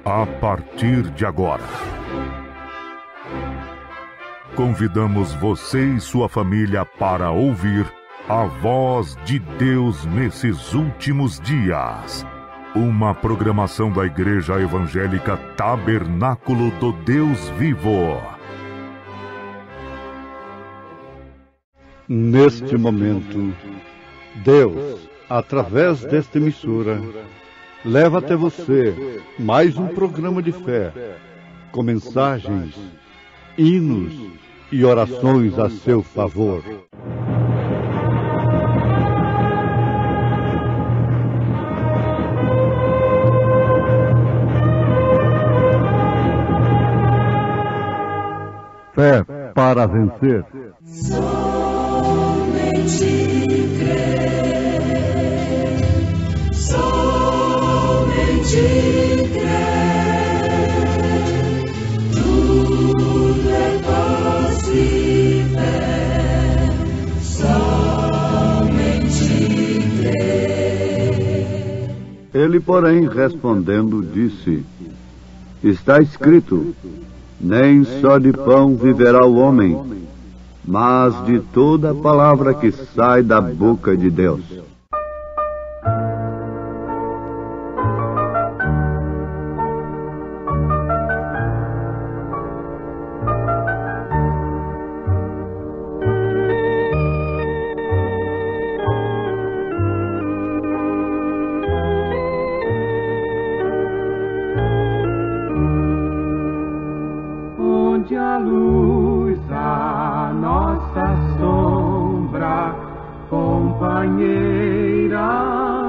A partir de agora, convidamos você e sua família para ouvir a voz de Deus nesses últimos dias. Uma programação da Igreja Evangélica Tabernáculo do Deus Vivo. Neste momento, Deus, através desta emissora, leva até você mais um programa de fé, com mensagens, hinos e orações a seu favor. Fé para vencer. Somente crer, somente crer, tudo é paz e fé, somente crer. Ele, porém, respondendo, disse: Está escrito, nem só de pão viverá o homem, mas de toda a palavra que sai da boca de Deus. Onde a luz, a nossa sombra, companheira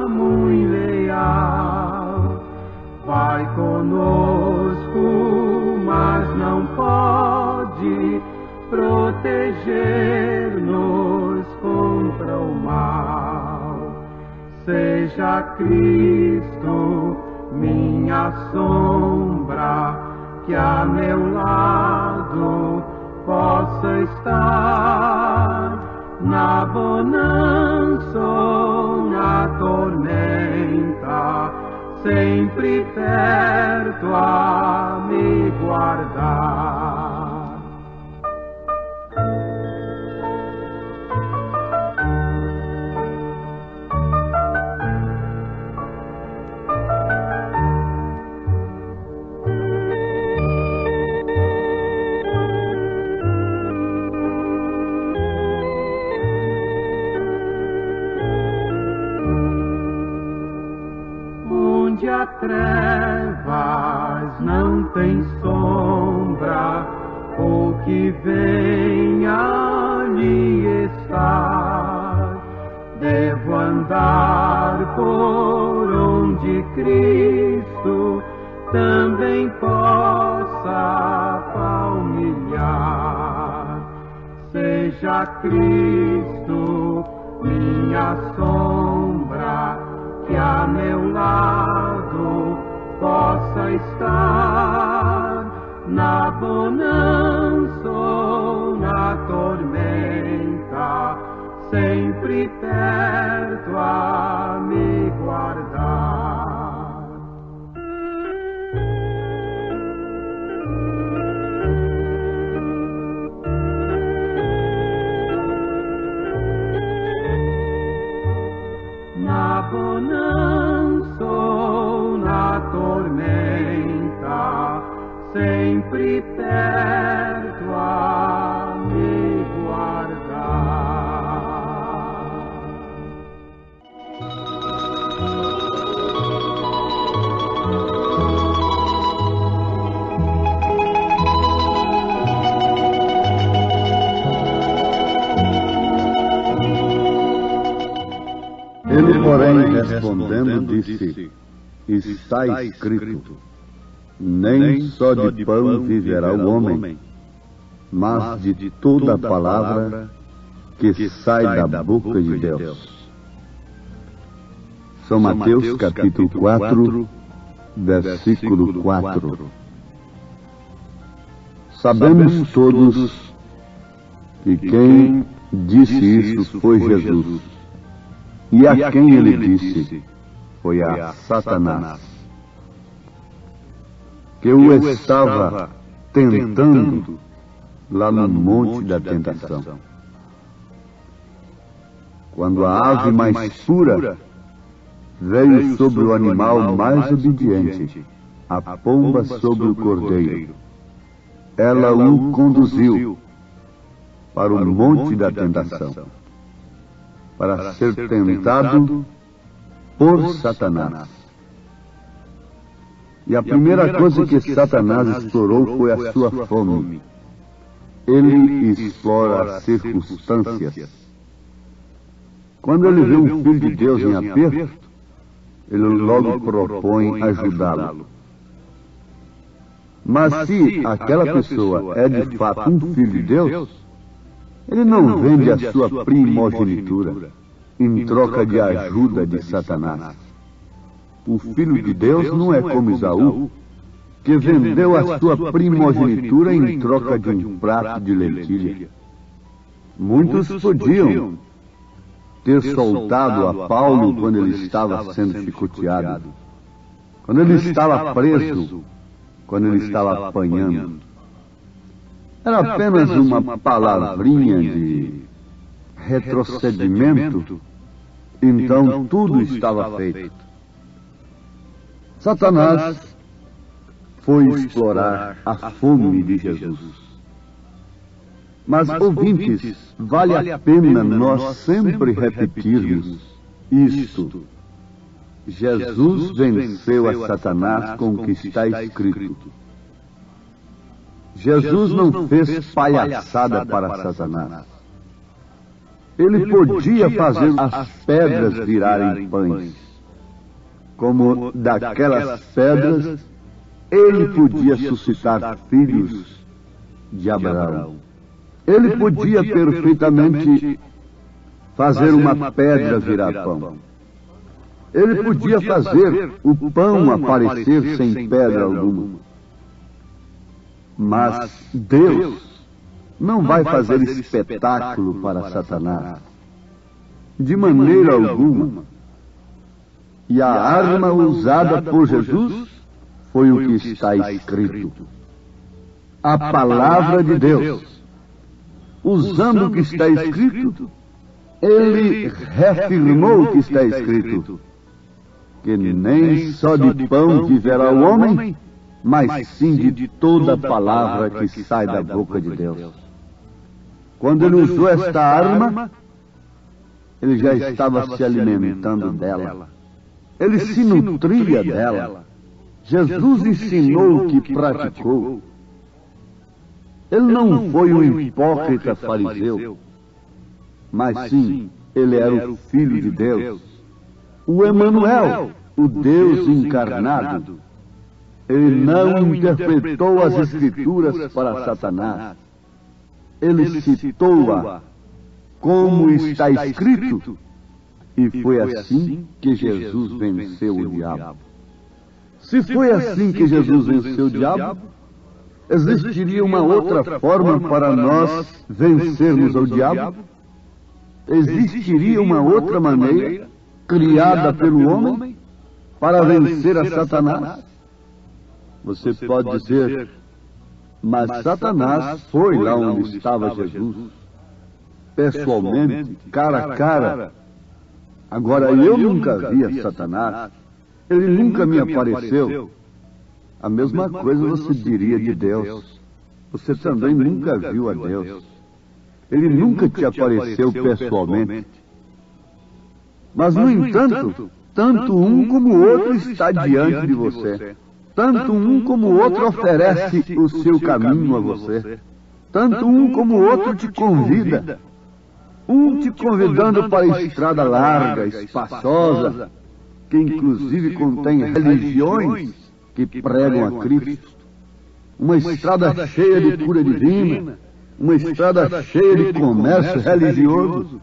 muito leal, vai conosco, mas não pode proteger-nos contra o mal. Seja Cristo minha sombra, que a meu lado possa estar na bonança ou na tormenta, sempre perto a me guardar. Onde a trevas não tem sombra, o que venha lhe estar, devo andar por onde Cristo também possa palmilhar. Seja Cristo minha sombra, que a meu lado possa estar na bonança ou na tormenta, sempre perto a me guardar. Na bonança ou na tormenta, sempre perto a me guardar. Ele, porém, respondendo, disse: Está escrito, nem só de pão viverá o homem, mas de toda a palavra que sai da boca de Deus. São Mateus capítulo 4, versículo 4. Sabemos todos que quem disse isso foi Jesus. E a quem ele disse foi a Satanás, que o estava tentando lá no monte da tentação. Quando a ave mais pura veio sobre o animal mais obediente, a pomba sobre o cordeiro, ela o conduziu para o monte da tentação, para ser tentado por Satanás. E a primeira coisa que Satanás explorou foi a sua fome. Ele explora as circunstâncias. Quando ele vê um filho de Deus em aperto, ele logo propõe ajudá-lo. Mas se aquela pessoa é de fato um filho de Deus, ele não vende a sua primogenitura em troca de ajuda de Satanás. O filho de Deus não é como Esaú, que vendeu a sua primogenitura em troca de um prato de lentilha. Muitos podiam ter soltado a Paulo quando ele estava sendo chicoteado, quando ele estava preso, quando ele estava apanhando. Era apenas uma palavrinha de retrocedimento, então tudo estava feito. Satanás foi explorar a fome de Jesus. Mas, ouvintes, vale a pena nós sempre repetirmos isto. Jesus venceu a Satanás com o que está escrito. Jesus não fez palhaçada para Satanás. Ele podia fazer as pedras virarem pães. Como daquelas pedras, ele podia suscitar filhos de Abraão. Ele podia perfeitamente fazer uma pedra virar pão. Ele podia fazer o pão aparecer sem pedra alguma. Mas Deus não vai fazer espetáculo para Satanás, de maneira alguma. E a arma usada por Jesus foi o que está escrito. A palavra de Deus. Usando o que está escrito, ele reafirmou o que está escrito. Que nem só de pão viverá o homem, mas sim de toda palavra que sai da boca de Deus. Quando ele usou esta arma, ele já estava se alimentando dela. Ele se nutria dela. Jesus ensinou o que praticou. Ele não foi um hipócrita fariseu, mas sim, ele era o Filho de Deus, o Emanuel, o Deus encarnado. Ele não interpretou as Escrituras para Satanás. Ele citou-a como está escrito, e foi assim que Jesus venceu o diabo. Se foi assim que Jesus venceu o diabo, existiria uma outra forma para nós vencermos o diabo? Existiria uma outra maneira, criada pelo homem, para vencer a Satanás? Você pode dizer, mas Satanás foi lá onde estava Jesus, pessoalmente, cara a cara. Agora eu nunca vi a Satanás, ele nunca me apareceu. A mesma coisa você diria de Deus. Você também nunca viu a Deus. Ele nunca te apareceu pessoalmente. Mas, no entanto, tanto um como o outro está diante de você. Tanto um como o outro oferece o seu caminho a você. Tanto um como o outro te convida. Um te convidando para a estrada larga, espaçosa, que inclusive contém religiões que pregam a Cristo. Uma estrada cheia de cura divina. Uma estrada cheia de comércio religioso.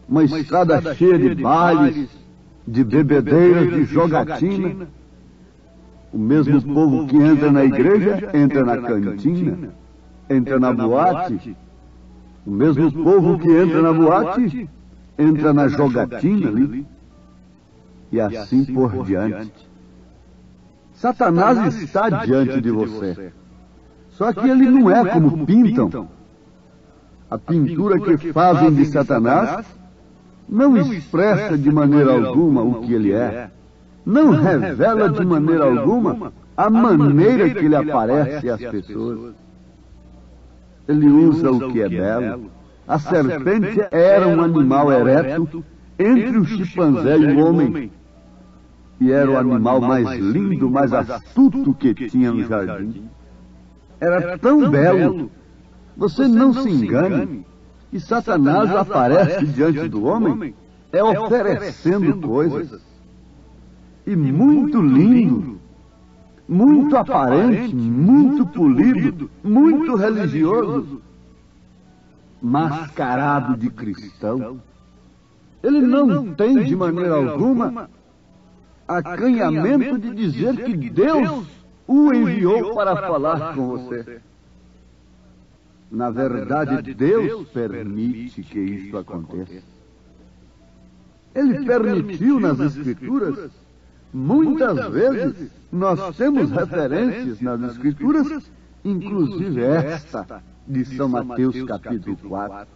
Uma estrada cheia de bailes, de bebedeiras, de jogatina. O mesmo povo que entra na igreja, entra na cantina. entra na boate, o mesmo povo que entra na boate, entra na jogatina ali, e assim por diante. Satanás está diante de você. Só que ele não é como pintam. A pintura que fazem de Satanás não expressa de maneira alguma o que ele é. Não revela de maneira alguma a maneira que ele aparece às pessoas. Ele usa o que é belo. A serpente era um animal ereto entre o chimpanzé e o homem. E era o animal mais lindo, mais astuto que tinha no jardim. Era tão belo. Você não se engane. E Satanás aparece diante do homem oferecendo coisas. E muito lindo, muito aparente, muito polido, muito religioso, mascarado de cristão. Ele não tem de maneira alguma acanhamento de dizer que Deus o enviou para falar com você. Na verdade, Deus permite que isso aconteça. Ele permitiu nas Escrituras. Muitas vezes nós temos referências nas Escrituras, inclusive esta de São Mateus capítulo 4.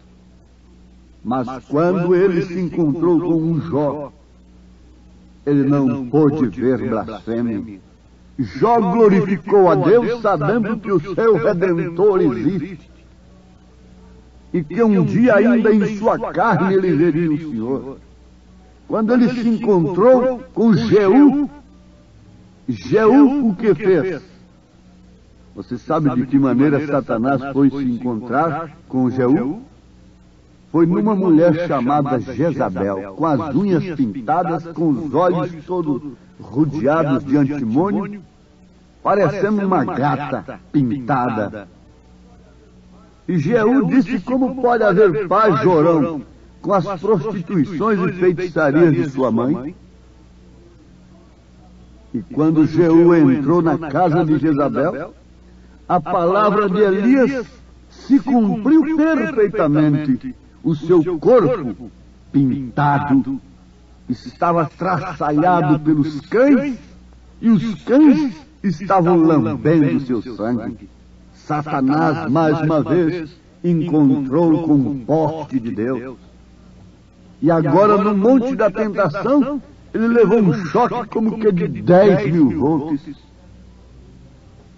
Mas quando ele se encontrou com um Jó, ele não pôde ver blasfêmia. Jó glorificou a Deus sabendo que o seu Redentor existe e que um dia ainda em sua carne ele veria o Senhor. Quando ele se encontrou com Jeú, Jeú o que fez? Você sabe de que maneira Satanás foi se encontrar com Jeú? Foi numa mulher chamada Jezabel, com as unhas pintadas, com os olhos todos rodeados de antimônio, parecendo uma gata pintada. E Jeú disse: como pode haver paz, Jorão, com as prostituições e feitiçarias de sua mãe? E quando Jeú entrou na casa de Jezabel, a palavra de Elias se cumpriu perfeitamente. O seu corpo, pintado, estava traçalhado pelos cães, e os cães estavam lambendo seu sangue. Satanás, mais uma vez, encontrou com o porte de Deus. E agora, no Monte da Tentação, ele levou um choque como que de 10.000 volts.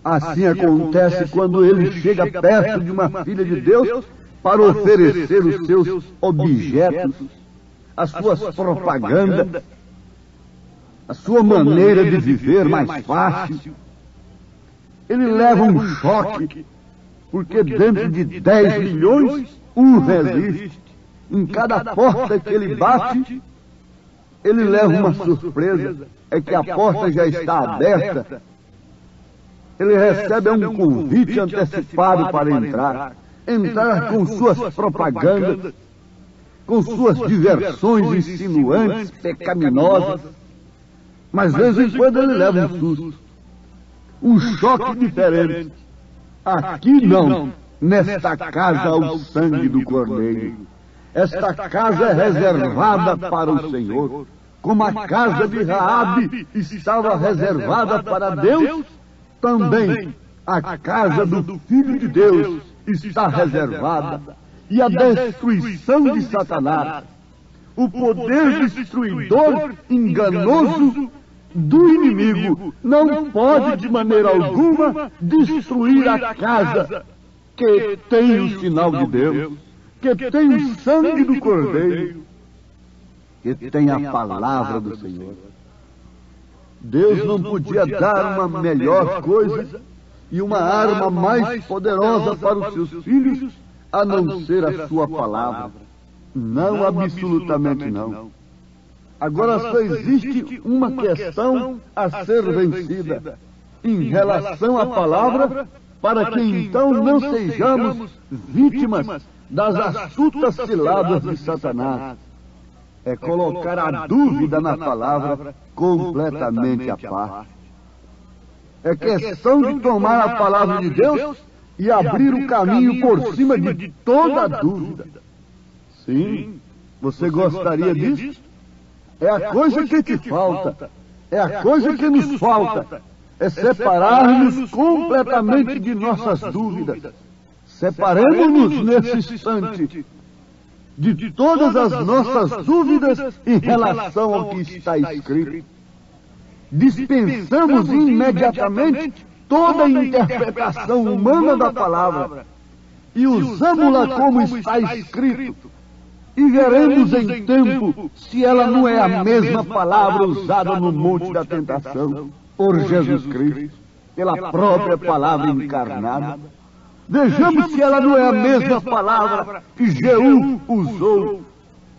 Assim acontece quando ele chega perto de uma filha de Deus para oferecer os seus objetos, as suas propagandas, a sua maneira de viver mais fácil. Ele leva um choque, porque dentro de 10 milhões, um resiste. Em cada porta que ele bate, ele leva uma surpresa, é que a porta já está aberta. Ele recebe um convite antecipado para entrar com suas propagandas, com suas diversões insinuantes, pecaminosas. Mas de vez em quando ele leva um susto, um choque diferente. Aqui não, nesta casa há o sangue do Cordeiro. Esta casa é reservada para o Senhor. Como a casa de Raabe estava reservada para Deus, também a casa do Filho de Deus está reservada. E a destruição de Satanás, o poder destruidor, enganoso do inimigo, não pode de maneira alguma destruir a casa que tem o sinal de Deus, que tem o sangue do Cordeiro, que tem a palavra do Senhor. Deus não podia dar uma melhor coisa e uma arma mais poderosa para os seus filhos, a não ser a sua palavra. Não, absolutamente não. Agora só existe uma questão a ser vencida em relação à palavra, para que então não sejamos vítimas das astutas ciladas de Satanás. É colocar a dúvida na palavra completamente à parte. É questão de tomar a palavra de Deus e abrir o caminho por cima de toda dúvida. Sim, você gostaria disso? É a coisa que te falta. É a coisa que nos falta. É separar-nos completamente de nossas dúvidas. Separemos-nos nesse instante de todas as nossas dúvidas em relação ao que está escrito. Dispensamos imediatamente toda a interpretação humana da palavra e usamos-la como está escrito. E veremos em tempo se ela não é a mesma palavra usada no Monte da Tentação por Jesus Cristo, pela própria palavra encarnada. Vejamos se ela não é a mesma palavra que Jeú usou.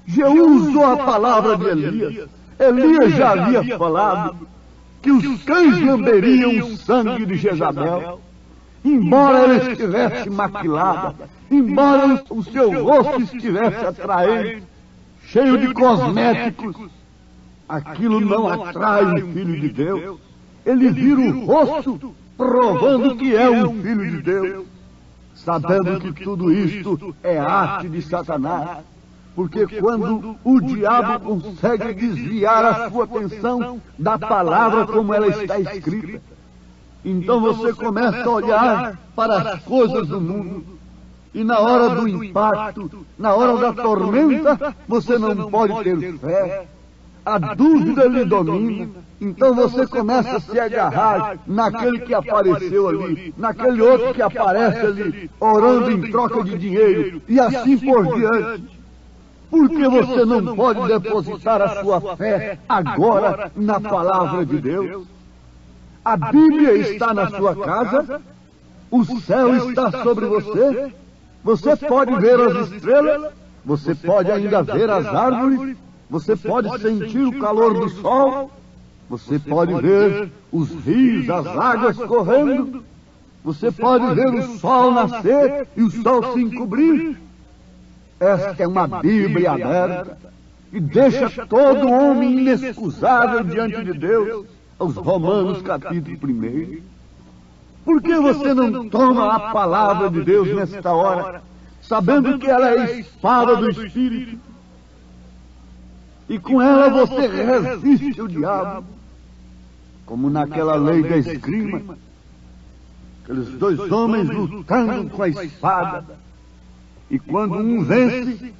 Jeú usou a palavra de Elias. Elias já havia falado que os cães lamberiam o sangue de Jezabel. Embora ela estivesse maquilada, embora o seu rosto estivesse atraente, cheio de cosméticos, aquilo não atrai um filho de Deus. Ele vira o rosto, provando que é um filho de Deus, sabendo que tudo isto é arte de Satanás, porque quando o diabo consegue desviar a sua atenção da palavra como ela está escrita, então você começa a olhar para as coisas do mundo. E na hora do impacto, na hora da tormenta, você não pode ter fé. A dúvida lhe domina. Então você começa a se agarrar naquele que apareceu ali, naquele outro que aparece ali, orando em troca de dinheiro, e assim por diante. Porque você não pode depositar a sua fé agora na palavra de Deus? A Bíblia está na sua casa, o céu está sobre você, você pode ver as estrelas, você pode ainda ver as árvores, você pode sentir o calor do sol, você pode ver os rios, as águas correndo, você pode ver o sol nascer e o sol se encobrir. Esta é uma Bíblia aberta e deixa todo homem inexcusável diante de Deus. Aos Romanos capítulo 1. Por que você não toma a palavra de Deus nesta hora, sabendo que ela é a espada do Espírito? E com ela você resiste o diabo, como naquela lei da esgrima, aqueles dois homens lutando com a espada, e quando um vence,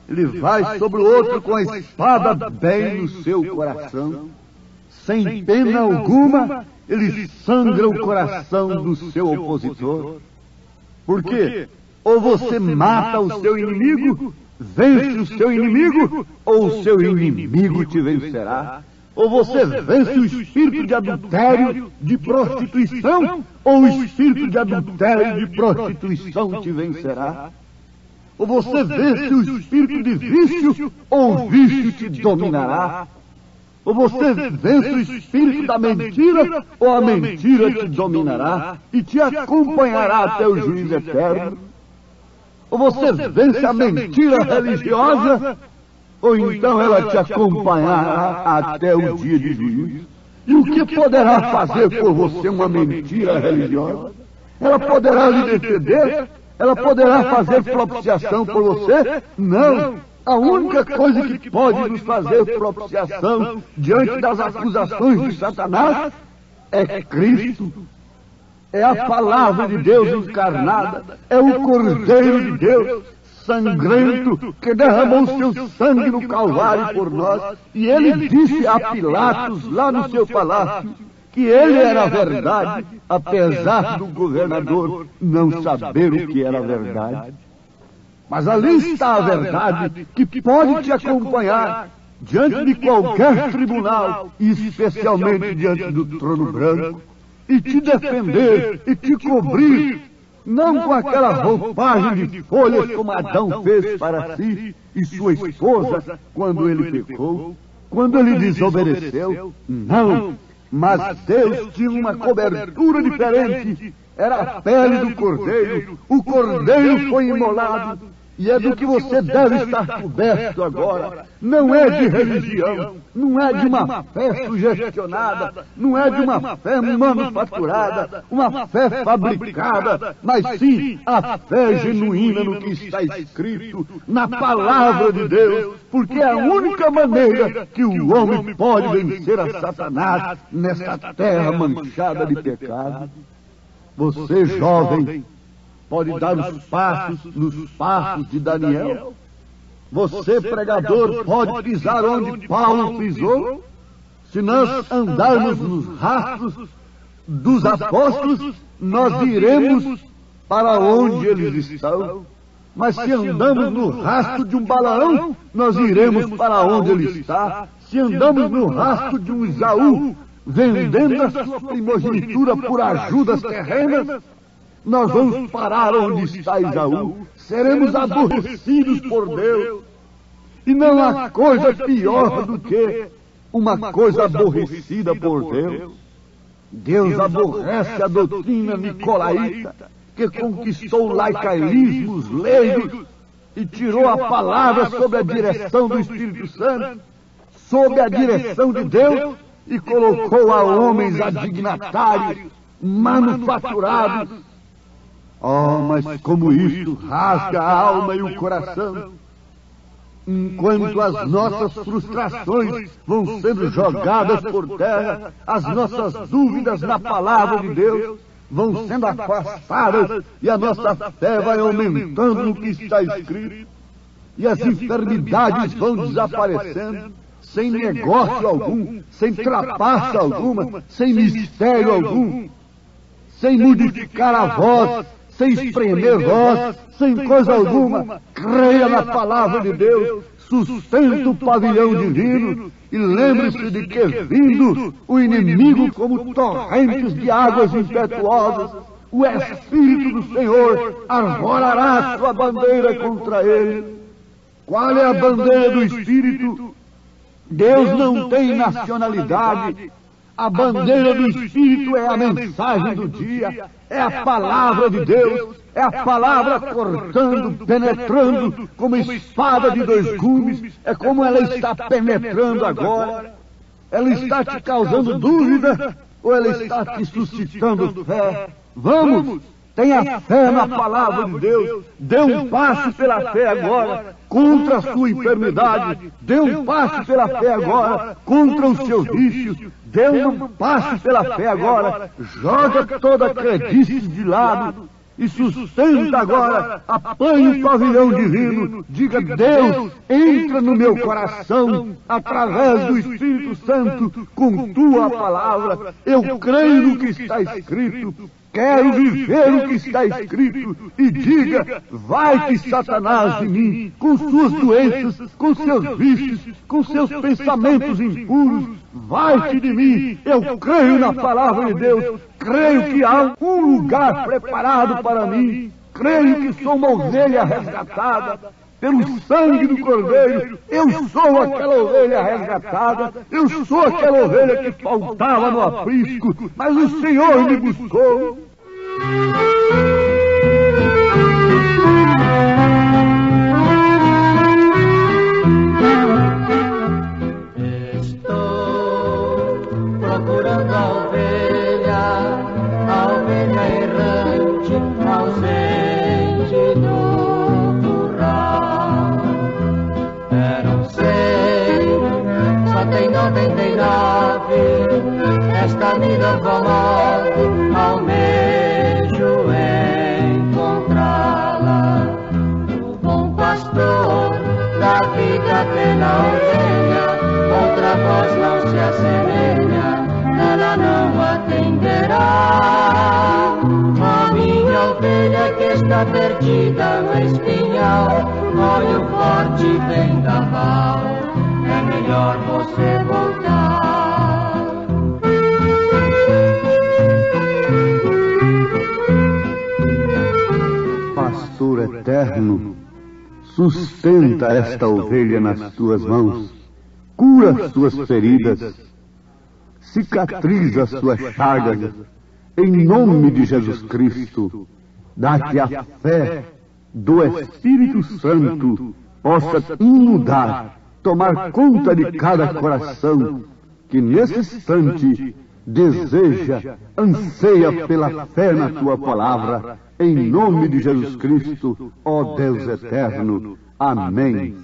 ele vai sobre o outro com a espada bem no seu coração. Sem pena alguma, ele sangra o coração do seu opositor. Por quê? Ou você mata o seu inimigo, vence o seu inimigo, ou o seu inimigo te vencerá. Ou você vence o espírito de adultério, de prostituição, ou o espírito de adultério, de prostituição te vencerá. Ou você vence o espírito de vício, ou o vício te dominará. Ou você vence o espírito da mentira, ou a mentira te dominará e te acompanhará até o juízo eterno. Ou você vence a mentira religiosa, ou então ela te acompanhará até o dia de juízo. E o que poderá fazer por você uma mentira religiosa? Ela poderá lhe defender? Ela poderá fazer propiciação por você? Não! A única coisa que pode nos fazer propiciação diante das acusações de Satanás é Cristo. É a palavra de Deus encarnada. É o Cordeiro de Deus, sangrento, que derramou seu sangue no Calvário por nós. E ele disse a Pilatos, lá no seu palácio, que ele era a verdade, apesar do governador não saber o que era a verdade. Mas ali está a verdade que pode te acompanhar diante de qualquer tribunal, e especialmente diante do trono branco, e te defender e te cobrir, não com aquela roupagem de folhas como Adão fez para si e sua esposa quando ele pecou, quando ele desobedeceu. Não, mas Deus tinha uma cobertura diferente. Era a pele do cordeiro. O cordeiro foi imolado. E é do que você deve estar coberto agora. Não é de religião, não é de uma fé sugestionada, não é de uma fé manufaturada, uma fé fabricada, mas sim a fé genuína no que está escrito, na palavra de Deus, porque é a única maneira que o homem pode vencer a Satanás nesta terra manchada de pecado. Você, jovem, pode dar os passos nos passos de Daniel? Você, pregador, pode pisar onde Paulo pisou? Se nós andarmos nos rastros dos apóstolos, nós iremos para onde eles estão. Mas se andamos no rastro de um Balaão, nós iremos para onde ele está. Se andamos no rastro de um Esaú, vendendo a sua primogenitura por ajudas terrenas, nós vamos parar onde está Esaú. Seremos aborrecidos por Deus. E não há coisa pior do que uma coisa aborrecida por Deus. Deus aborrece a doutrina nicolaíta, que conquistou laicaísmos, leigos, e tirou a palavra sob a direção do Espírito Santo, sob a direção de Deus, e colocou a homens adignatários, manufaturados. Oh, mas como isso rasga a alma e o coração. Enquanto as nossas frustrações vão sendo jogadas por terra, as nossas dúvidas na palavra de Deus vão sendo afastadas e a nossa fé vai aumentando no que está escrito. E as enfermidades vão desaparecendo, sem negócio algum, sem trapaça alguma, sem mistério algum, sem modificar a voz, sem espremer voz, sem coisa alguma. Creia na palavra de Deus, sustenta o pavilhão divino e lembre-se de que, vindo o inimigo como torrentes de águas impetuosas, o Espírito do Senhor arvorará sua bandeira contra ele. Qual é a bandeira do Espírito? Deus não tem nacionalidade. A bandeira do Espírito é a mensagem do dia, é a palavra de Deus, é a palavra cortando, penetrando como espada de dois gumes, é como ela está penetrando agora. Ela está te causando dúvida ou ela está te suscitando fé? Vamos! Tenha fé na palavra de Deus. Dê um passo pela fé agora contra a sua enfermidade. Dê um passo pela fé agora contra os seus vícios. Dê um passo pela fé agora. Joga toda a credice de lado e sustenta agora. Apanhe o pavilhão divino. Diga: Deus, entra no meu coração através do Espírito Santo com tua palavra. Eu creio no que está escrito. Quero viver o que está escrito. E diga: vai-te, Satanás, de mim, com suas doenças, com seus vícios, com seus pensamentos impuros. Vai-te de mim. Eu creio na palavra de Deus. Creio que há um lugar preparado para mim. Creio que sou uma ovelha resgatada pelo sangue do Cordeiro. Eu sou aquela ovelha resgatada. Eu sou aquela ovelha que faltava no aprisco, mas o Senhor me buscou. Estou procurando a ovelha errante, ausente do curral. Eram 100, só tem 99. Esta vida volta, almejo encontrá-la. O bom pastor dá vida pela ovelha, outra voz não se assemelha, ela não atenderá. A minha ovelha que está perdida no espinhal, olha o forte vendaval, é melhor você voltar. Pastor eterno, sustenta esta ovelha nas tuas mãos, cura suas feridas, cicatriza suas chagas, em nome de Jesus Cristo. Dá-te a fé do Espírito Santo possa inundar, tomar conta de cada coração que nesse instante deseja, anseia pela fé na tua palavra, em nome de Jesus Cristo, ó Deus eterno. Amém.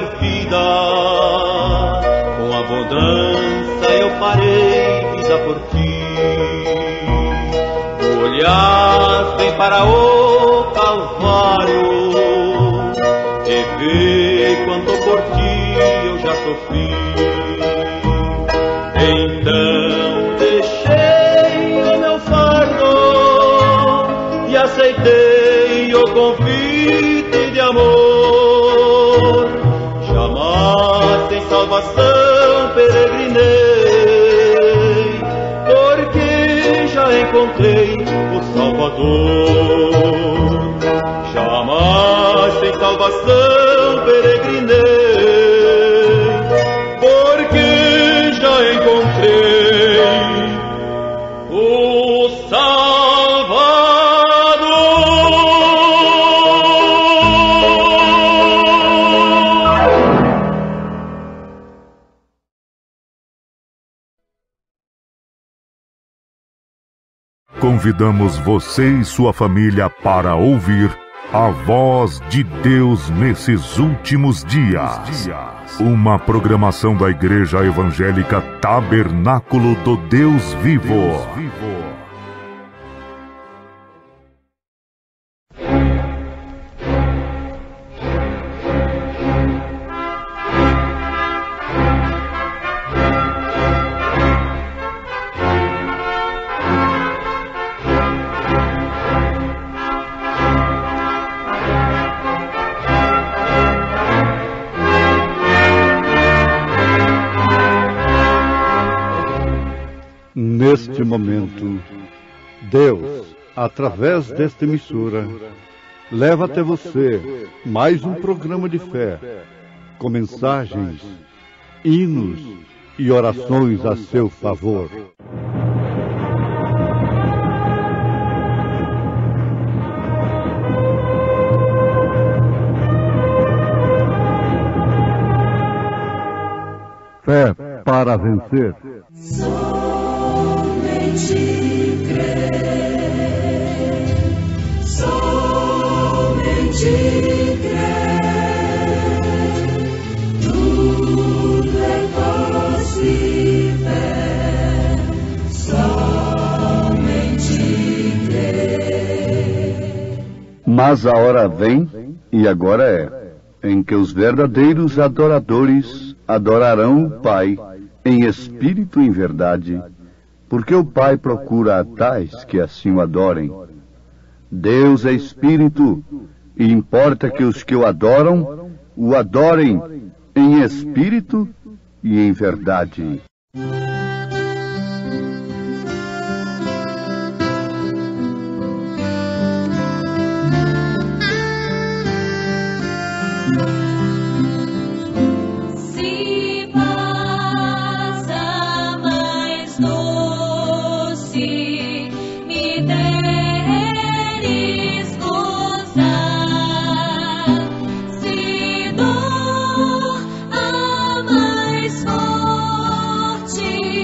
perfida, com abundância eu farei vida por ti. O olhar vem para o Calvário e vê quanto por ti eu já sofri. Então deixei o meu fardo e aceitei o convite de amor. Jamais sem salvação peregrinei, porque já encontrei o Salvador. Jamais sem salvação peregrinei, porque já encontrei o Salvador. Convidamos você e sua família para ouvir a voz de Deus nesses últimos dias. Uma programação da Igreja Evangélica Tabernáculo do Deus Vivo. Neste momento, Deus, através desta emissora, leva até você mais um programa de fé, com mensagens, hinos e orações a seu favor. Fé para vencer. Somente crer, somente crer, tudo é possível, somente crer. Mas a hora vem, e agora é, em que os verdadeiros adoradores adorarão o Pai em espírito e em verdade, porque o Pai procura a tais que assim o adorem. Deus é espírito, e importa que os que o adoram, o adorem em espírito e em verdade. Forte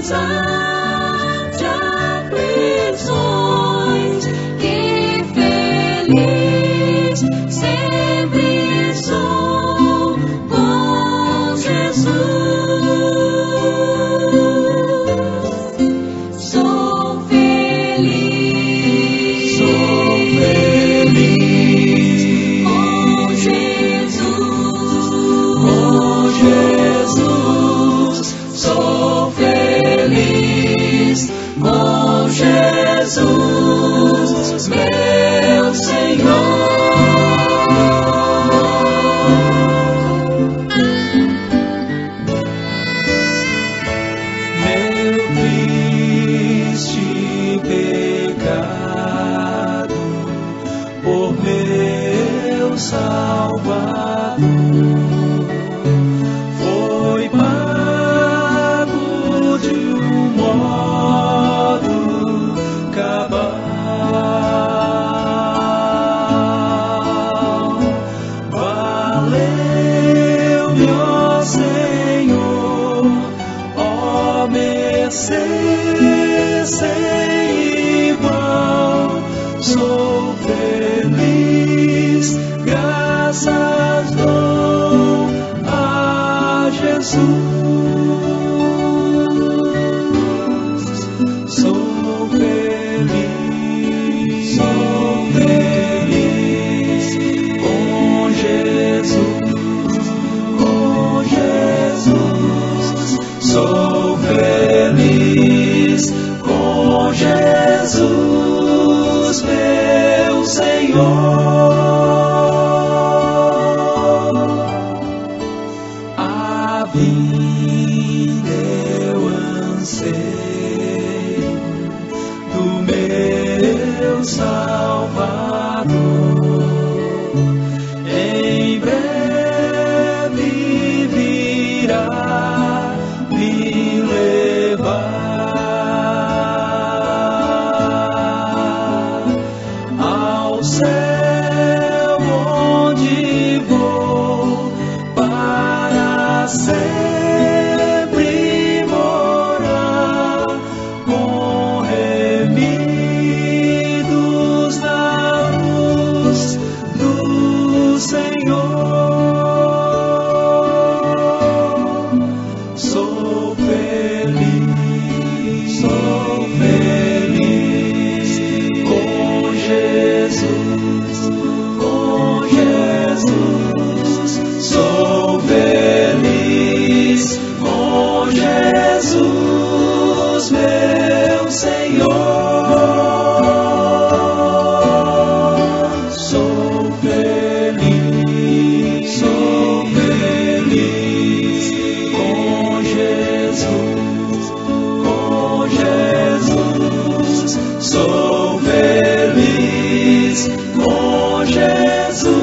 cansar de aflições, que feliz sempre sou com Jesus. Sou feliz com Jesus. Sou feliz com Jesus, meu Senhor. Meu triste pecado por meu Salvador foi pago de um modo cabal. Valeu-me, ó Senhor, ó mercê sem igual. Sou feliz, graças dou a Jesus. Sou feliz com Jesus, com Jesus. Sou feliz com Jesus, meu Senhor. A vinda eu anseio do meu Salvador. Em breve virá me levar ao céu, onde vou para sempre morar, com remidos na luz do Senhor. Sou feliz com Jesus, com Jesus. Sou feliz com Jesus, meu Senhor. Sou feliz com Jesus, com Jesus. Sou feliz com Jesus,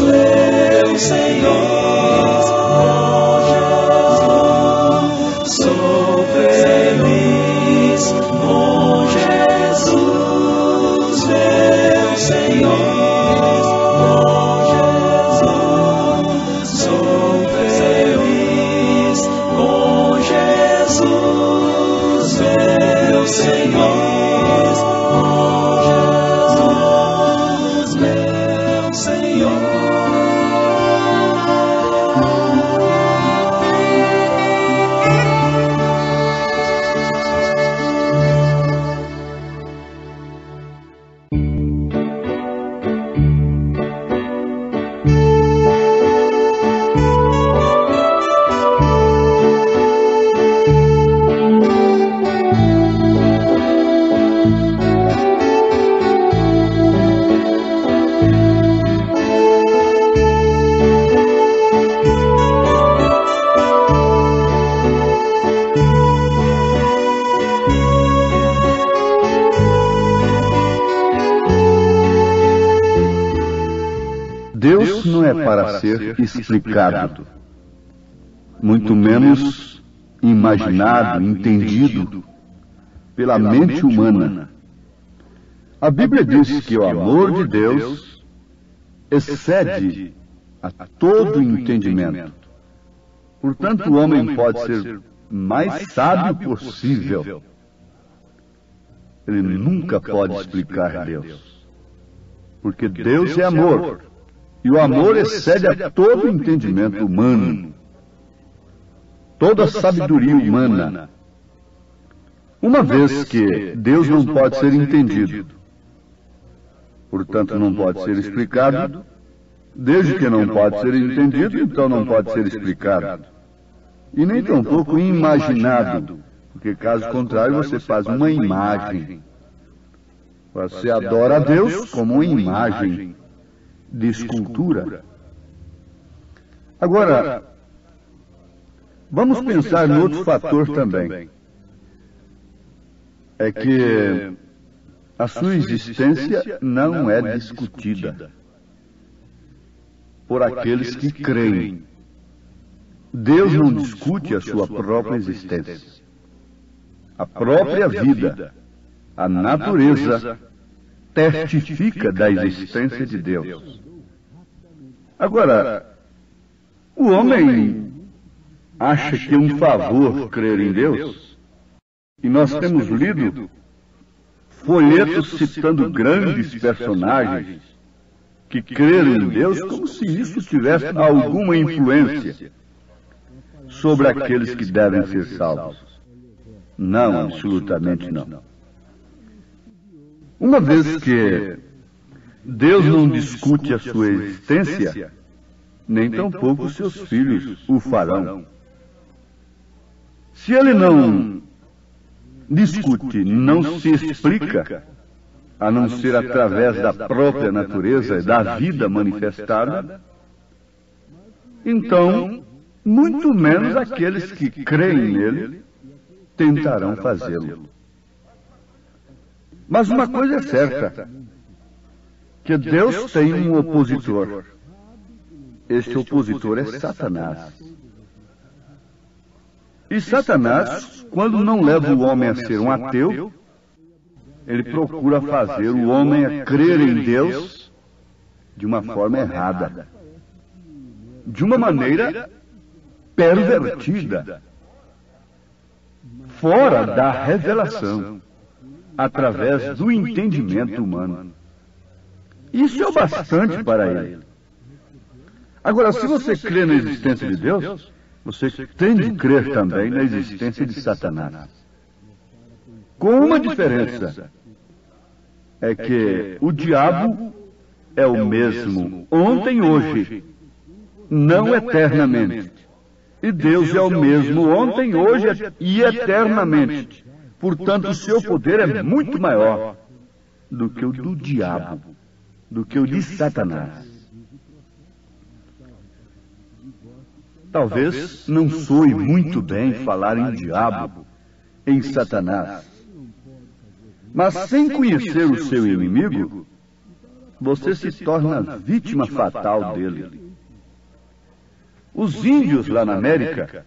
meu Senhor. Sou feliz com Jesus, meu Senhor. Sou feliz com Jesus, meu Senhor. Meu Senhor. Deus não é para ser explicado, muito menos imaginado, entendido pela mente humana. A Bíblia diz que o amor de Deus excede a todo entendimento. Portanto, o homem pode ser mais sábio possível, ele nunca pode explicar Deus. Porque Deus é amor. E o amor excede a todo entendimento humano, toda a sabedoria humana. Uma vez que Deus não pode ser entendido, portanto não pode ser explicado, desde que não pode ser entendido, então não pode ser explicado. E nem tampouco imaginado, porque caso contrário você faz uma imagem. Você adora a Deus como uma imagem de escultura. Agora, vamos pensar em outro fator também. É que a sua existência não é discutida por aqueles que creem. Deus não discute a sua própria existência. A própria vida, a natureza, testifica da existência de Deus. Agora, o homem acha que é um favor crer em Deus, e nós temos lido folhetos citando grandes personagens que creram em Deus como se isso tivesse alguma influência sobre aqueles que devem ser salvos. Não, absolutamente não. Uma vez que Deus não discute a sua existência, nem tampouco seus filhos o farão. Se ele não discute, não se explica, a não ser através da própria natureza e da vida manifestada, então, muito menos aqueles que creem nele tentarão fazê-lo. Mas uma coisa é certa, que Deus tem um opositor. Este opositor é Satanás. E Satanás, quando não leva o homem a ser um ateu, ele procura fazer o homem a crer em Deus de uma forma errada, de uma maneira pervertida, fora da revelação, através do entendimento humano. Isso é o bastante para ele. Agora, se você crê na existência de Deus, você tem de crer também na existência de Satanás. Com uma diferença, é que o diabo é o mesmo ontem e hoje, não eternamente. E Deus é o mesmo ontem, hoje e eternamente. Portanto, o seu poder é muito maior do que o do diabo, do que o de Satanás. Talvez não soe muito bem falar em diabo, em Satanás. Mas sem conhecer o seu inimigo, você se torna vítima fatal dele. Os índios lá na América,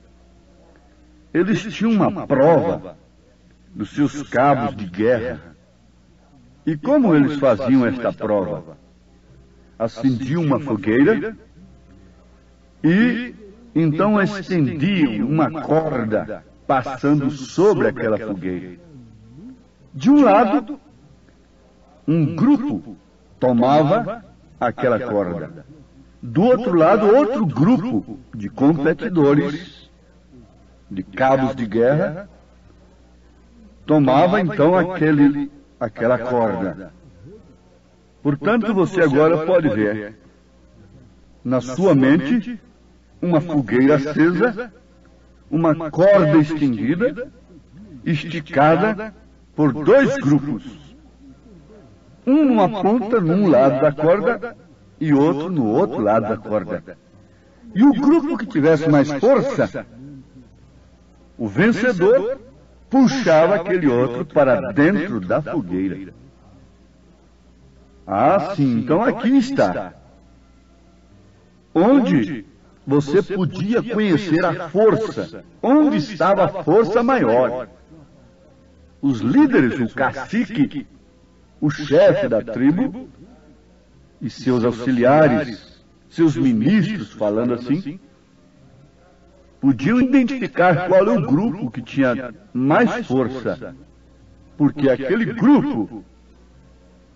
eles tinham uma prova dos seus cabos de guerra. E como eles faziam esta prova? Acendiam uma fogueira e então estendiam uma corda passando sobre aquela fogueira. De um lado, um grupo tomava aquela corda. Do outro lado, outro grupo de competidores, de cabos de guerra, tomava então aquela corda. Portanto, você agora pode ver, na sua mente, uma fogueira acesa, uma corda estendida, esticada por dois grupos. Um numa ponta, num lado da corda, e outro no outro lado da corda. E o grupo que tivesse mais força, o vencedor, puxava aquele outro para dentro da fogueira. Ah, sim, então aqui está. Onde você podia conhecer a força, onde estava a força maior. Os líderes, o cacique, o chefe da tribo, e seus auxiliares, seus ministros, falando assim, podiam identificar qual é o grupo que tinha mais força, porque aquele grupo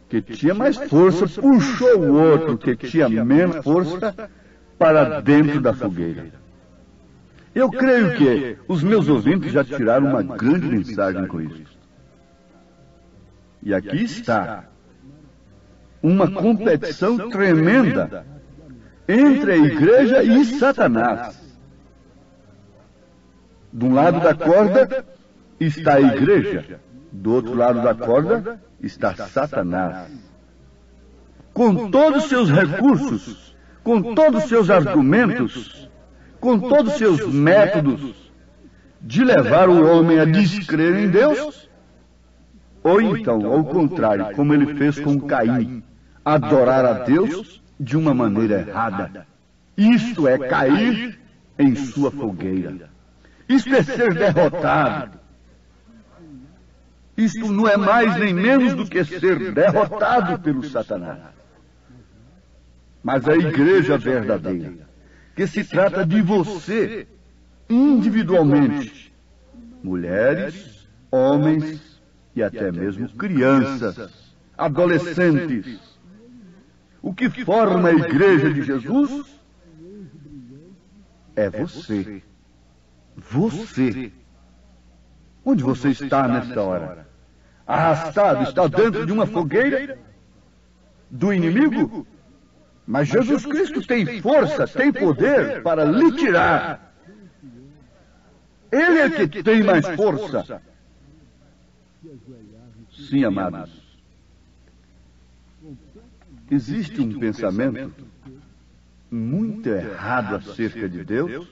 que tinha mais força puxou o outro que tinha menos força para dentro da fogueira. Eu creio que os meus ouvintes já tiraram uma grande mensagem com isso. E aqui está uma competição tremenda entre a igreja e Satanás. De um lado da corda está a igreja, do outro lado da corda está Satanás. Com todos os seus recursos, com todos os seus argumentos, com todos os seus métodos de levar o homem a descrer em Deus, ou então, ao contrário, como ele fez com Caim, adorar a Deus de uma maneira errada. Isto é cair em sua fogueira. Isto é ser derrotado. Isto não é mais nem menos do que ser derrotado pelo Satanás. Mas a igreja verdadeira, que se trata de você, individualmente, mulheres, homens e até mesmo crianças, adolescentes. O que forma a igreja de Jesus é você. Você. Onde você está nesta hora? Arrastado, está dentro de uma fogueira do inimigo? Mas Jesus Cristo tem força, tem poder para lhe tirar. Ele é que tem mais força. Sim, amados. Existe um pensamento muito errado acerca de Deus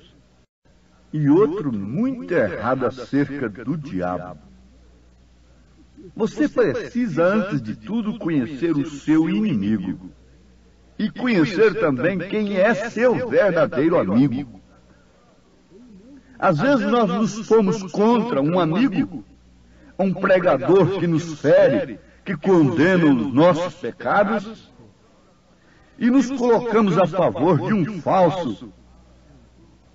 e outro muito errado acerca do diabo. Você precisa, antes de tudo, conhecer o seu inimigo e conhecer também quem é seu verdadeiro amigo. Às vezes nós nos fomos contra um amigo, um pregador que nos fere, que condena os nossos pecados, e nos colocamos a favor de um falso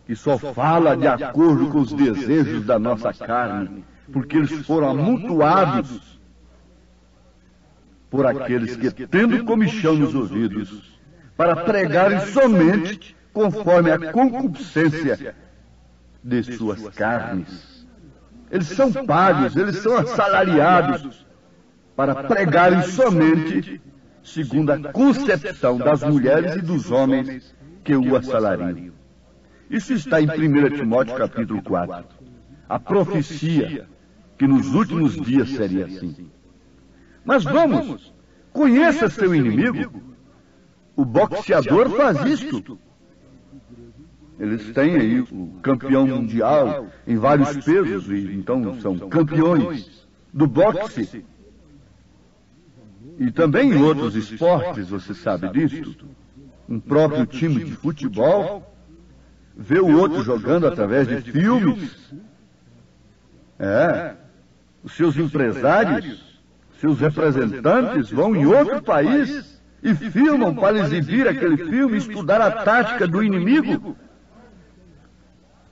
que só fala de acordo com os desejos da nossa carne, porque eles foram amontoados por aqueles que, tendo comichão nos ouvidos, para pregarem somente conforme a concupiscência de suas carnes. Eles são pagos, eles são assalariados para pregarem somente segundo a concepção das mulheres e dos homens que o assalariam. Isso está em 1 Timóteo capítulo 4. A profecia que nos últimos dias seria assim. Mas vamos, conheça seu inimigo. O boxeador faz isto. Eles têm aí o campeão mundial em vários pesos, e então são campeões do boxe. E também em outros esportes, você sabe disso. Um próprio time de futebol vê o outro jogando através de filmes. Os seus empresários, seus representantes vão em outro país e filmam para exibir aquele filme, estudar a tática do inimigo,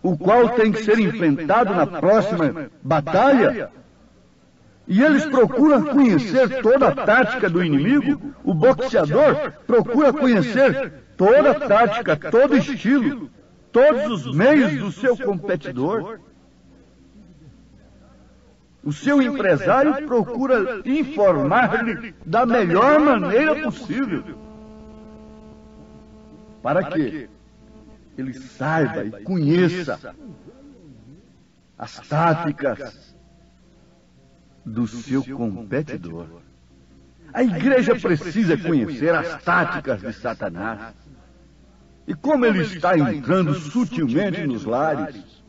o qual tem que ser enfrentado na próxima batalha. E eles procuram conhecer toda a tática do inimigo. O boxeador procura conhecer toda a tática, todo o estilo, todos os meios do seu competidor. O seu empresário procura informar-lhe da melhor maneira possível, para que ele saiba e conheça as táticas do seu competidor. A igreja precisa conhecer as táticas de Satanás e como ele está entrando sutilmente nos lares,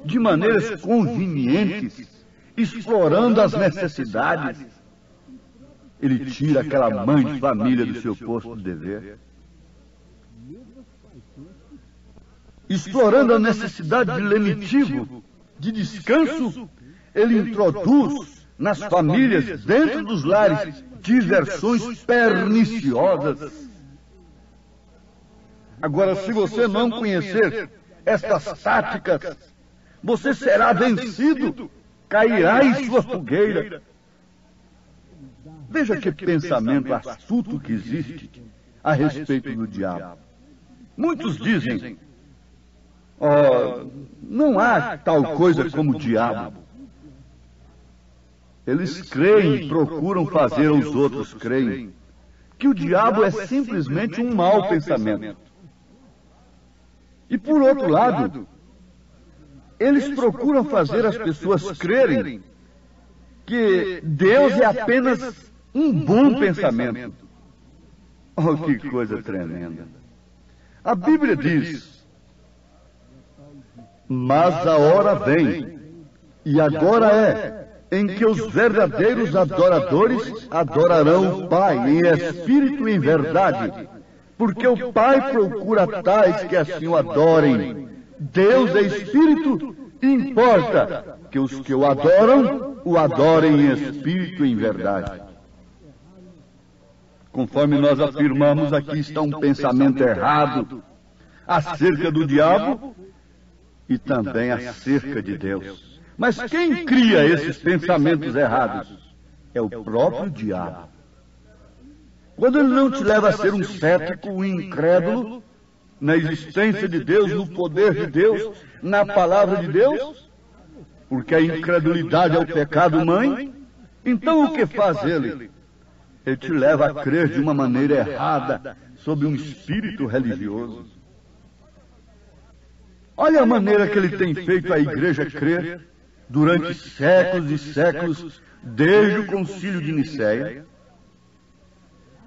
de maneiras convenientes, explorando as necessidades. Ele tira aquela mãe de família do seu posto de dever, explorando a necessidade de lenitivo, de descanso. Ele introduz nas famílias, dentro dos lares, diversões perniciosas. Agora, se você não conhecer estas táticas, você será vencido, cairá em sua fogueira. Veja que pensamento astuto que existe a respeito do diabo. Muitos dizem, não há tal coisa como diabo. Eles creem, procuram fazer os outros creem, que o diabo é simplesmente um mau pensamento. E por outro lado, eles procuram fazer as pessoas crerem que Deus é apenas um bom pensamento. Oh, que coisa tremenda. A Bíblia diz, mas a hora vem, e agora é, em que os verdadeiros adoradores adorarão o Pai em espírito e em verdade, porque o Pai procura tais que assim o adorem. Deus é espírito e importa que os que o adoram, o adorem em espírito e em verdade. Conforme nós afirmamos, aqui está um pensamento errado acerca do diabo e também acerca de Deus. Mas quem cria esses pensamentos errados? É o próprio diabo. Quando ele não te leva a ser um cético, um incrédulo, na existência de Deus, no poder de Deus, na palavra de Deus, porque a incredulidade é o pecado mãe, então o que faz ele? Ele te leva a crer de uma maneira errada, sob um espírito religioso. Olha a maneira que ele tem feito a igreja crer durante séculos e séculos, desde o concílio de Nicéia.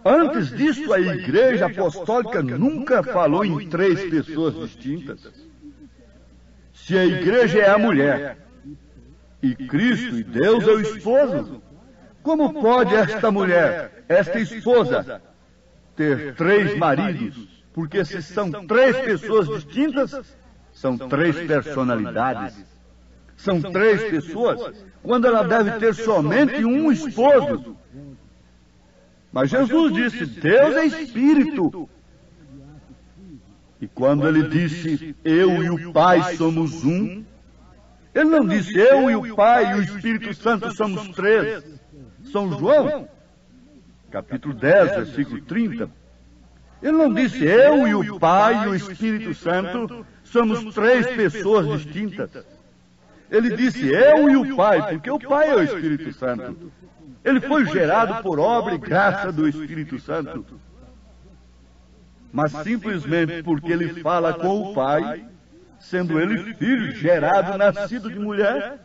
Antes disso, a igreja apostólica nunca falou em 3 pessoas distintas. Se a igreja é a mulher, e Cristo e Deus é o esposo, como pode esta mulher, esta esposa, ter 3 maridos? Porque se são 3 pessoas distintas, são 3 personalidades. São 3 pessoas, quando ela deve ter somente um esposo. Mas Jesus disse, Deus é espírito. E quando ele disse, eu e o Pai somos um, ele não disse, eu e o Pai e o Espírito Santo somos 3. São João, capítulo 10, versículo 30. Ele não disse, eu e o Pai e o Espírito Santo somos 3 pessoas distintas. Ele disse, eu e o Pai, porque o Pai é o Espírito Santo. Ele foi gerado por obra e graça do Espírito Santo. Mas simplesmente porque ele fala com o Pai, sendo ele filho, gerado, nascido de mulher,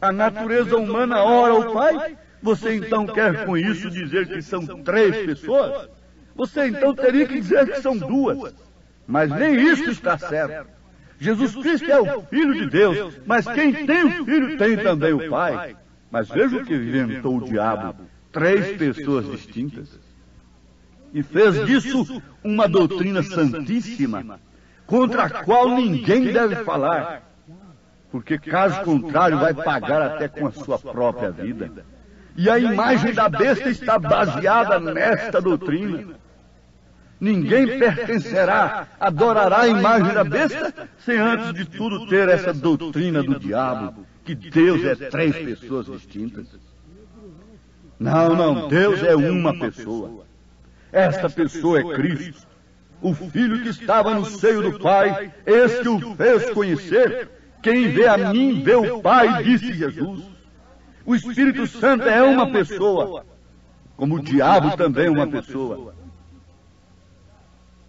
a natureza humana ora ao Pai, você então quer com isso dizer que são 3 pessoas? Você então teria que dizer que são 2. Mas nem isso está certo. Jesus Cristo é o Filho de Deus, mas quem tem o Filho tem também o Pai. Mas veja o que inventou o diabo, 3 pessoas distintas. E fez disso uma doutrina santíssima, contra a qual ninguém deve falar, porque caso contrário vai pagar até com a sua própria vida. E a imagem da besta está baseada nesta doutrina. Ninguém pertencerá, adorará a imagem da besta, sem antes de tudo ter essa doutrina do diabo, que Deus é 3 pessoas distintas. Não, Deus é uma pessoa. Esta pessoa é Cristo, o Filho que estava no seio do Pai, esse que o fez conhecer. Quem vê a mim, vê o Pai, disse Jesus. O Espírito Santo é uma pessoa, como o diabo também é uma pessoa.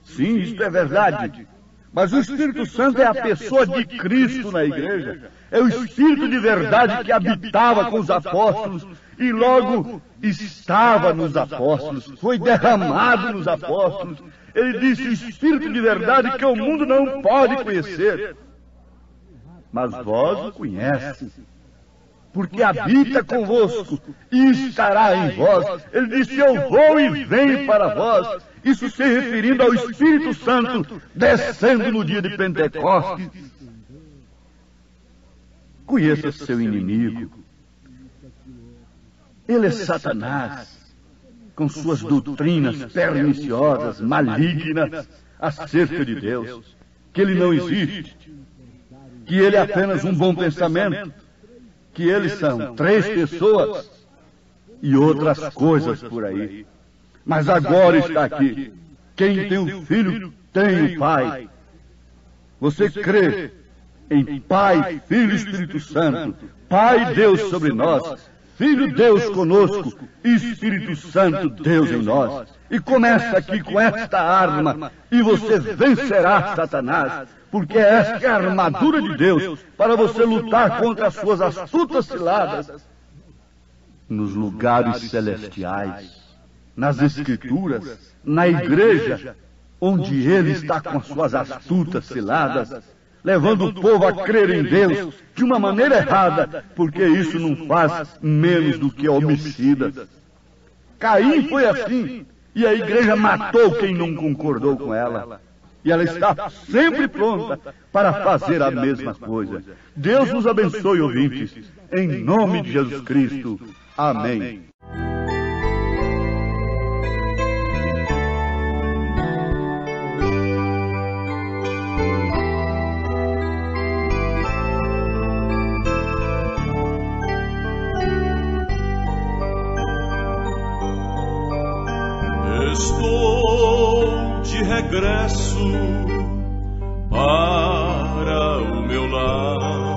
Sim, isto é verdade. Mas o Espírito Santo é a pessoa de Cristo na igreja. É o Espírito de verdade que habitava com os apóstolos e logo estava nos apóstolos, foi derramado nos apóstolos. Ele disse, o Espírito de verdade que o mundo não pode conhecer. Mas vós o conhece, porque habita convosco e estará em vós. Ele disse, eu vou e venho para vós. Isso se referindo ao Espírito Santo descendo no dia de Pentecostes. Conheça seu inimigo. Ele é Satanás, com suas doutrinas perniciosas, malignas, acerca de Deus, que ele não existe, que ele é apenas um bom pensamento, que eles são 3 pessoas e outras coisas por aí. Mas agora está aqui. Quem tem o Filho tem o Pai. Você crê em Pai, Filho e Espírito Santo, Pai Deus sobre nós, Filho Deus conosco, Espírito Santo Deus em nós. E começa aqui com esta arma e você vencerá Satanás, porque esta é a armadura de Deus para você lutar contra as suas astutas ciladas nos lugares celestiais, nas Escrituras, na igreja, onde Ele está com as suas astutas ciladas, levando o povo a crer em Deus de uma maneira errada, porque isso não faz menos do que homicidas. Caim foi assim, e a igreja matou quem não concordou com ela. E ela está sempre pronta para fazer a mesma coisa. Deus nos abençoe, ouvintes, em nome de Jesus Cristo. Amém. Estou de regresso para o meu lar.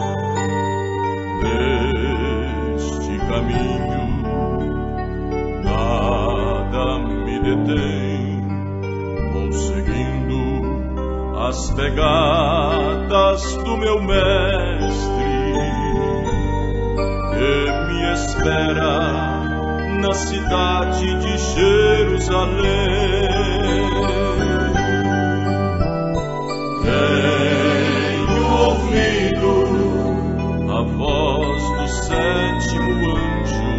Neste caminho nada me detém. Vou seguindo as pegadas do meu mestre, que me espera na cidade de Jerusalém. Tenho ouvido a voz do 7º anjo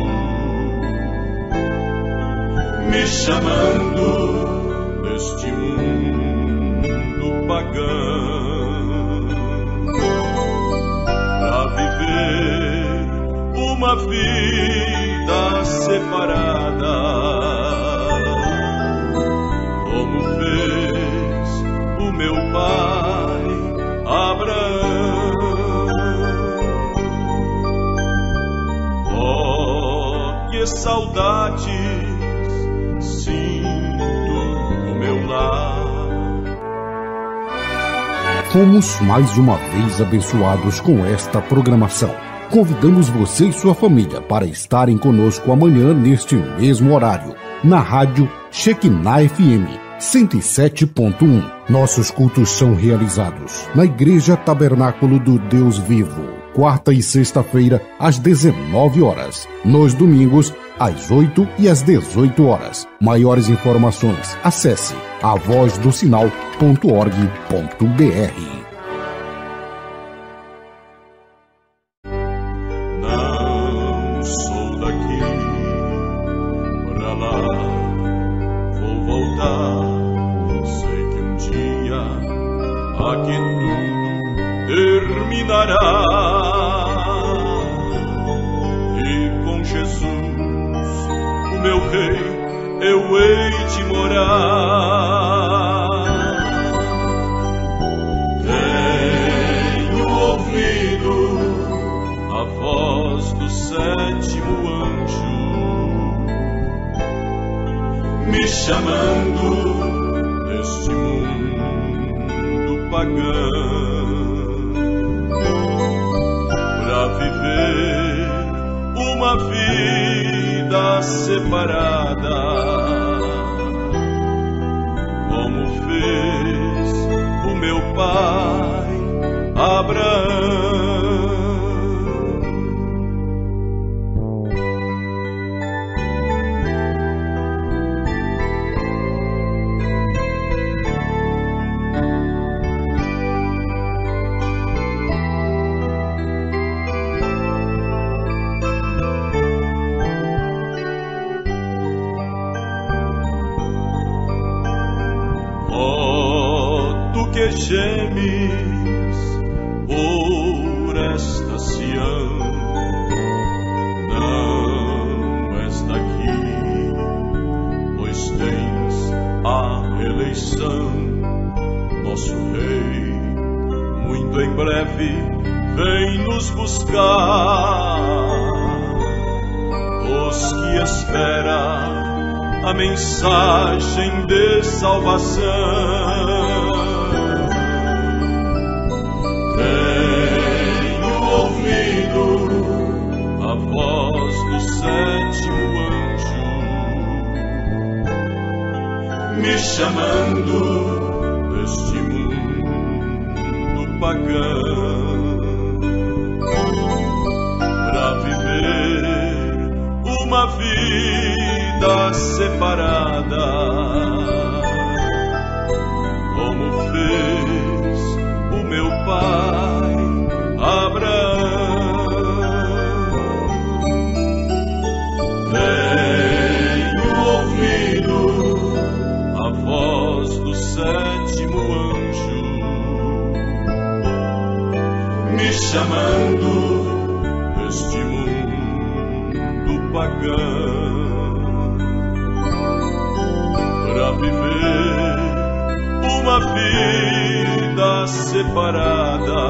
me chamando deste mundo pagão para viver uma vida separada, como fez o meu pai Abraão. Oh, que saudades sinto do meu lar. Fomos mais uma vez abençoados com esta programação. Convidamos você e sua família para estarem conosco amanhã neste mesmo horário, na rádio Shekinah FM 107.1. Nossos cultos são realizados na Igreja Tabernáculo do Deus Vivo, quarta e sexta-feira às 19 horas, nos domingos às 8 e às 18 horas. Maiores informações, acesse avozdosinal.org.br. Gemes por esta Sião, não és daqui, pois tens a eleição. Nosso Rei muito em breve vem nos buscar. Os que esperam a mensagem de salvação. Tenho ouvido a voz do sétimo anjo me chamando deste mundo pagão para viver uma vida separada, como fez o meu pai Abraão. Tenho ouvido a voz do sétimo anjo me chamando deste mundo pagão para viver uma vida separada,